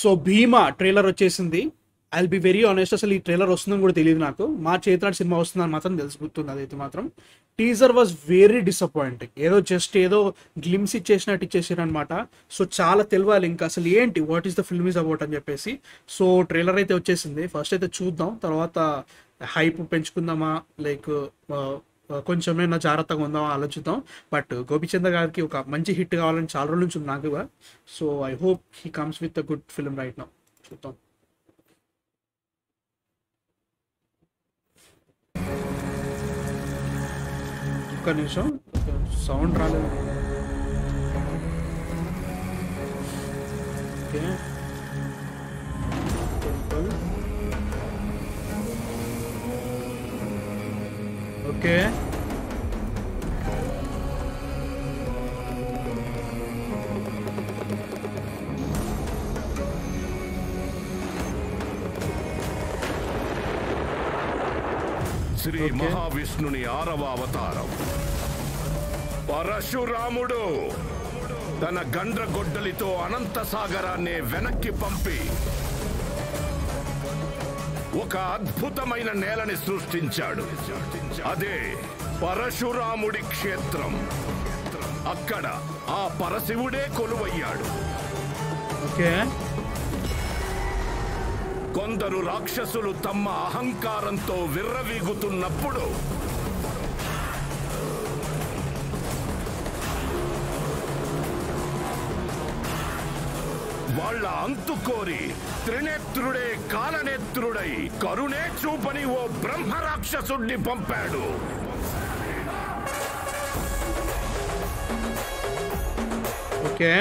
So భీమా trailer వచ్చేసింది. I'll be very honest, అసలు ఈ ట్రైలర్ వస్తుందని కూడా తెలియదు నాకు. మార్చి 8 సినిమా వస్తుందని మాత్రం తెలుసుకుంటుంది. అదైతే మాత్రం టీజర్ వాజ్ వెరీ డిసప్పాయింటింగ్. ఏదో గ్లిమ్స్ ఇచ్చేసినట్టు ఇచ్చేసారు అనమాట. సో చాలా తెలియాలి ఇంకా అసలు ఏంటి, what is the film is about అని చెప్పేసి. సో ట్రైలర్ అయితే వచ్చేసింది. ఫస్ట్ అయితే చూద్దాం, తర్వాత హైప్ పెంచుకుందామా, లైక్ కొంచెమైనా జాగ్రత్తగా ఉందామా ఆలోచిద్దాం. బట్ గోపిచంద్ర గారికి ఒక మంచి హిట్ కావాలని చాలా రోజుల నుంచి ఉంది నాకు కూడా. So I hope he comes with a good film right now. చూద్దాం. ఒక్క నిమిషం, సౌండ్ రాలేదు. ఓకే, ఓకే, శ్రీ మహావిష్ణుని 6వ అవతారం పరశురాముడు తన గండ్రగొడ్డలితో అనంత సాగరాన్ని వెనక్కి పంపి ఒక అద్భుతమైన నేలని సృష్టించాడు. అదే పరశురాముడి క్షేత్రం. అక్కడ ఆ పరశివుడే కొలువయ్యాడు. ఓకే, కొందరు రాక్షసులు తమ అహంకారంతో విర్రవీగుతున్నప్పుడు వాళ్ళ అంతు కోరి త్రినేత్రుడే కాలనేత్రుడై కరుణే చూపని ఓ బ్రహ్మ రాక్షసుడిని పంపాడు. ఓకే,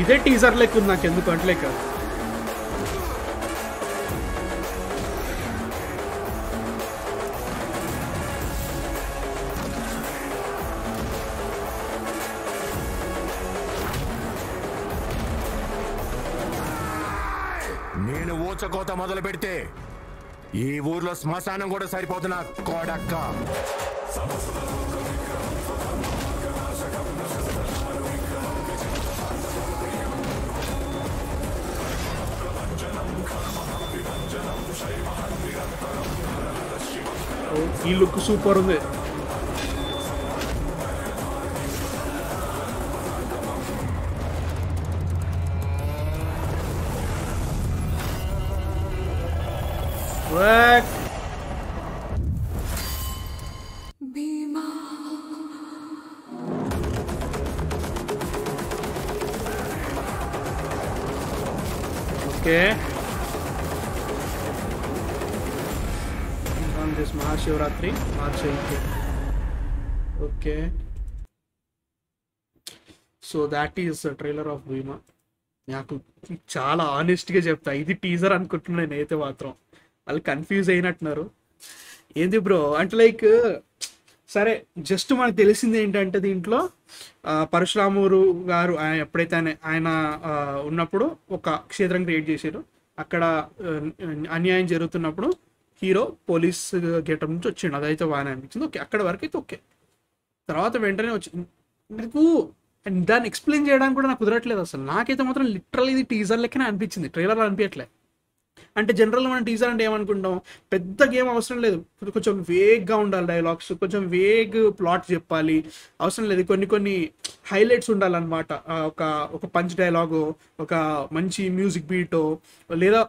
ఇదే టీజర్ లెక్క ఉంది నాకు ఎందుకు అంటే లైక్ నేను ఊచకోత మొదలు పెడితే ఈ ఊర్లో శ్మశానం కూడా సరిపోతున్నా కోడక్క. ఈ లుక్ సూపర్ ఉంది. Okay, Mahashivratri March 8. Okay, so that is trailer of Bhimaa. నాకు చాలా ఆనెస్ట్గా చెప్తా, ఇది టీజర్ అనుకుంటున్నాను నేనైతే మాత్రం. వాళ్ళు కన్ఫ్యూజ్ అయినట్టున్నారు. ఏంది బ్రో అంటే లైక్ సరే, జస్ట్ మనకు తెలిసింది ఏంటంటే దీంట్లో పరశురాముడు గారు ఎప్పుడైతే ఆయన ఉన్నప్పుడు ఒక క్షేత్రం క్రియేట్ చేశారు. అక్కడ అన్యాయం జరుగుతున్నప్పుడు హీరో పోలీస్ గెటప్ నుంచి వచ్చిండు. అదైతే బాగానే అనిపించింది. ఓకే, అక్కడ వరకు అయితే ఓకే. తర్వాత వెంటనే వచ్చింది నాకు దాన్ని ఎక్స్ప్లెయిన్ చేయడానికి కూడా నాకు కుదరట్లేదు అసలు. నాకైతే మాత్రం లిటరల్ ఇది టీజర్ లెక్కనే అనిపించింది, ట్రైలర్ అనిపించట్లేదు. అంటే జనరల్గా మనం టీజర్ అంటే ఏమనుకుంటాం, పెద్ద గేమ్ అవసరం లేదు, కొంచెం వేగ్గా ఉండాలి డైలాగ్స్, కొంచెం వేగ్ ప్లాట్ చెప్పాలి, అవసరం లేదు, కొన్ని హైలైట్స్ ఉండాలన్నమాట. ఒక పంచ్ డైలాగు, ఒక మంచి మ్యూజిక్ బీటో, లేదా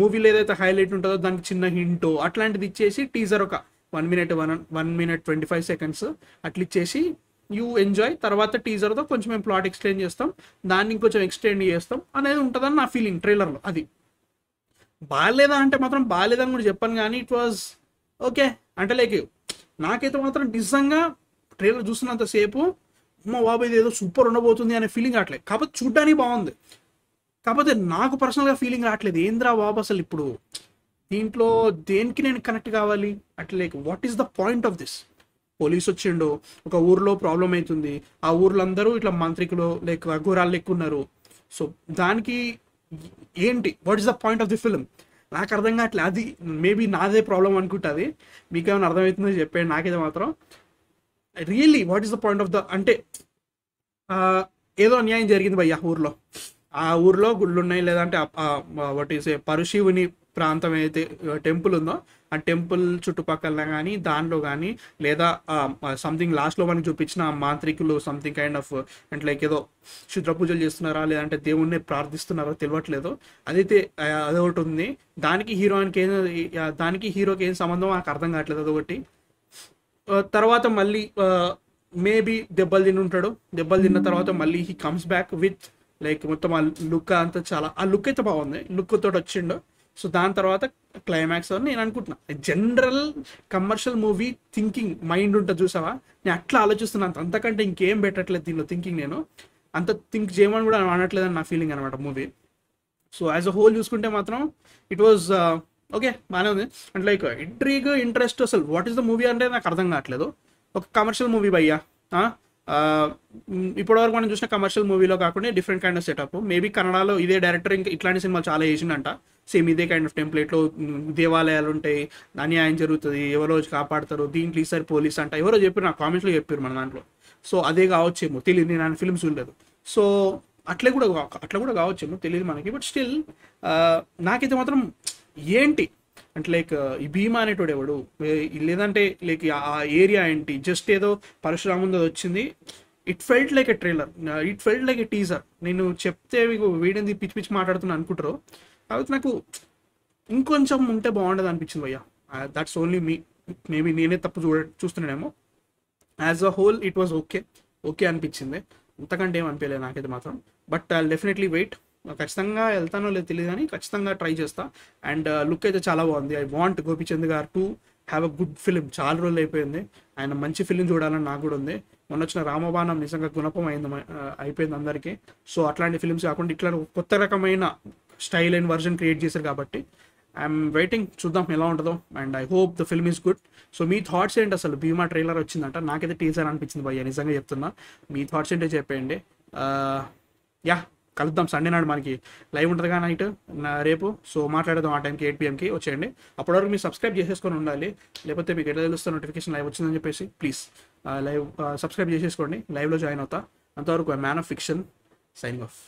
మూవీలో ఏదైతే హైలైట్ ఉంటుందో దానికి చిన్న హింటో అట్లాంటిది ఇచ్చేసి టీజర్ ఒక 1 minute 25 seconds అట్లా ఇచ్చేసి యూ ఎంజాయ్. తర్వాత టీజర్తో కొంచెం మేము ప్లాట్ ఎక్స్ప్లెయిన్ చేస్తాం, దాన్ని ఇంకొంచెం ఎక్స్టెండ్ చేస్తాం అనేది ఉంటుందని నా ఫీలింగ్ ట్రైలర్లో. అది బాగాలేదా అంటే మాత్రం బాగాలేదని కూడా చెప్పాను, కానీ ఇట్ వాజ్ ఓకే. అంటే లైక్ నాకైతే మాత్రం నిజంగా ట్రైలర్ చూస్తున్నంతసేపు అమ్మ బాబు ఇది ఏదో సూపర్ ఉండబోతుంది అనే ఫీలింగ్ రావట్లేదు. కాకపోతే చూడ్డానికి బాగుంది, కాకపోతే నాకు పర్సనల్గా ఫీలింగ్ రావట్లేదు. ఏంద్రా బాబు అసలు ఇప్పుడు దీంట్లో దేనికి నేను కనెక్ట్ కావాలి, అట్లా like what is the point of this. Police వచ్చిండు, ఒక ఊర్లో ప్రాబ్లం అవుతుంది, ఆ ఊర్లో అందరూ ఇట్లా మంత్రికులు లైక్ అఘోరాలు లెక్క ఉన్నారు. సో దానికి ఏంటి, what is the point of the film నాకు అర్థం కావట్లే. అది మేబీ నాదే ప్రాబ్లం అనుకుంటుంది, మీకేమైనా అర్థమవుతుందో చెప్పండి. నాకైతే మాత్రం really what is the point of the అంటే ఏదో అన్యాయం జరిగింది భయ్యా ఊర్లో, ఆ ఊర్లో గుళ్ళు ఉన్నాయి, లేదంటే వాట్ ఈస్ ఏ పరశివుని ప్రాంతం అయితే టెంపుల్ ఉందో ఆ టెంపుల్ చుట్టుపక్కల కానీ దాంట్లో కానీ, లేదా సంథింగ్ లాస్ట్లో మనకి చూపించిన మాంత్రికులు సంథింగ్ కైండ్ ఆఫ్ అంటే లైక్ ఏదో క్షుద్ర పూజలు చేస్తున్నారా లేదంటే దేవుణ్ణి ప్రార్థిస్తున్నారో తెలియట్లేదు. అదైతే అదొకటి ఉంది. దానికి హీరోకి ఏం సంబంధం నాకు అర్థం కావట్లేదు అదొకటి. తర్వాత మళ్ళీ మేబీ దెబ్బలు తిని ఉంటాడు. దెబ్బలు తిన్న తర్వాత మళ్ళీ he comes back with like మొత్తం ఆ లుక్ అంతా చాలా, ఆ లుక్ అయితే బాగుంది, లుక్ తోటి వచ్చిండు. సో దాని తర్వాత క్లైమాక్స్ అని నేను అనుకుంటున్నా. General commercial movie thinking mind ఉంటుంది చూసావా, నేను అట్లా ఆలోచిస్తున్నాను. అంతకంటే ఇంకేం పెట్టట్లేదు దీనిలో థింకింగ్. నేను అంత థింక్ చేయమని కూడా అనట్లేదని నా ఫీలింగ్ అనమాట movie. So as a whole చూసుకుంటే మాత్రం ఇట్ వాజ్ ఓకే, బాగానే ఉంది. అంటే లైక్ ఇంట్రీగ్ ఇంట్రెస్ట్, అసలు వాట్ ఈస్ ద మూవీ అంటే నాకు అర్థం కావట్లేదు. ఒక కమర్షియల్ మూవీ భయ్యా, ఇప్పటివరకు మనం చూసిన కమర్షియల్ మూవీలో కాకుండా different kind of setup. Maybe కన్నడలో ఇదే డైరెక్టర్ ఇంకా ఇట్లాంటి సినిమాలు చాలా చేసిండంట, సేమ్ ఇదే కైండ్ ఆఫ్ టెంప్లెట్లో. దేవాలయాలు ఉంటాయి, అన్యాయం జరుగుతుంది, ఎవరో కాపాడతారు, దీంట్లో ఈసారి పోలీస్ అంట ఎవరో చెప్పారు, నాకు కామెంట్స్లో చెప్పారు మన దాంట్లో. సో అదే కావచ్చేమో తెలియదు, నేను ఫిల్మ్ చూడలేదు. సో అట్లా కూడా కావచ్చేమో తెలియదు మనకి. బట్ స్టిల్ నాకైతే మాత్రం ఏంటి అంటే లైక్ ఈ భీమా అనేటోడు ఎవడు, లేదంటే లైక్ ఆ ఏరియా ఏంటి, జస్ట్ ఏదో పరశురాముంది వచ్చింది. It felt like a trailer, it felt like a teaser. నేను చెప్తే మీకు వీడింది పిచ్చి పిచ్చి మాట్లాడుతున్నా అనుకుంటారు, కాబట్టి నాకు ఇంకొంచెం ఉంటే బాగుండదు అనిపించింది భయ్యా. దట్స్ ఓన్లీ మేబీ నేనే తప్పు చూస్తున్నానేమో. As a whole it was okay అనిపించింది, అంతకంటే ఏం అనిపించలేదు నాకైతే మాత్రం. బట్ ఐ డెఫినెట్లీ వెయిట్, ఖచ్చితంగా వెళ్తానో లేదు తెలియదు కానీ ఖచ్చితంగా ట్రై చేస్తా. అండ్ లుక్ అయితే చాలా బాగుంది. ఐ వాంట్ గోపీచంద్ గారు to have a good film. చాలా రోజులు అయిపోయింది, ఆయన మంచి ఫిలిం చూడాలని నాకు కూడా ఉంది. మొన్న వచ్చిన రామబాణం నిజంగా గుణపం అయిపోయింది అందరికీ. సో అట్లాంటి ఫిలిమ్స్ కాకుండా ఇట్లా కొత్త రకమైన స్టైల్ అండ్ వర్జన్ క్రియేట్ చేశారు కాబట్టి ఐఎమ్ వెయిటింగ్, చూద్దాం ఎలా ఉంటుందో. And I hope the film is good. So me thoughts ఏంటి, అసలు భీమా ట్రైలర్ వచ్చిందంట, నాకైతే టీజర్ అనిపించింది భయ్య, నిజంగా చెప్తున్నా. మీ థాట్స్ ఏంటో చెప్పేయండి. యా, కలుద్దాం సండే నాడు, మనకి లైవ్ ఉంటుంది కదా నైట్ రేపు. సో మాట్లాడదాం ఆ టైంకి 8 PM వచ్చేయండి. అప్పటివరకు మీరు సబ్స్క్రైబ్ చేసేసుకొని ఉండాలి, లేకపోతే మీకు ఎట్లా తెలుస్తుంది నోటిఫికేషన్ లైవ్ వచ్చిందని చెప్పేసి. ప్లీజ్ లైవ్ సబ్స్క్రైబ్ చేసేసుకోండి, లైవ్లో జాయిన్ అవుతా. అంతవరకు man of fiction signing off.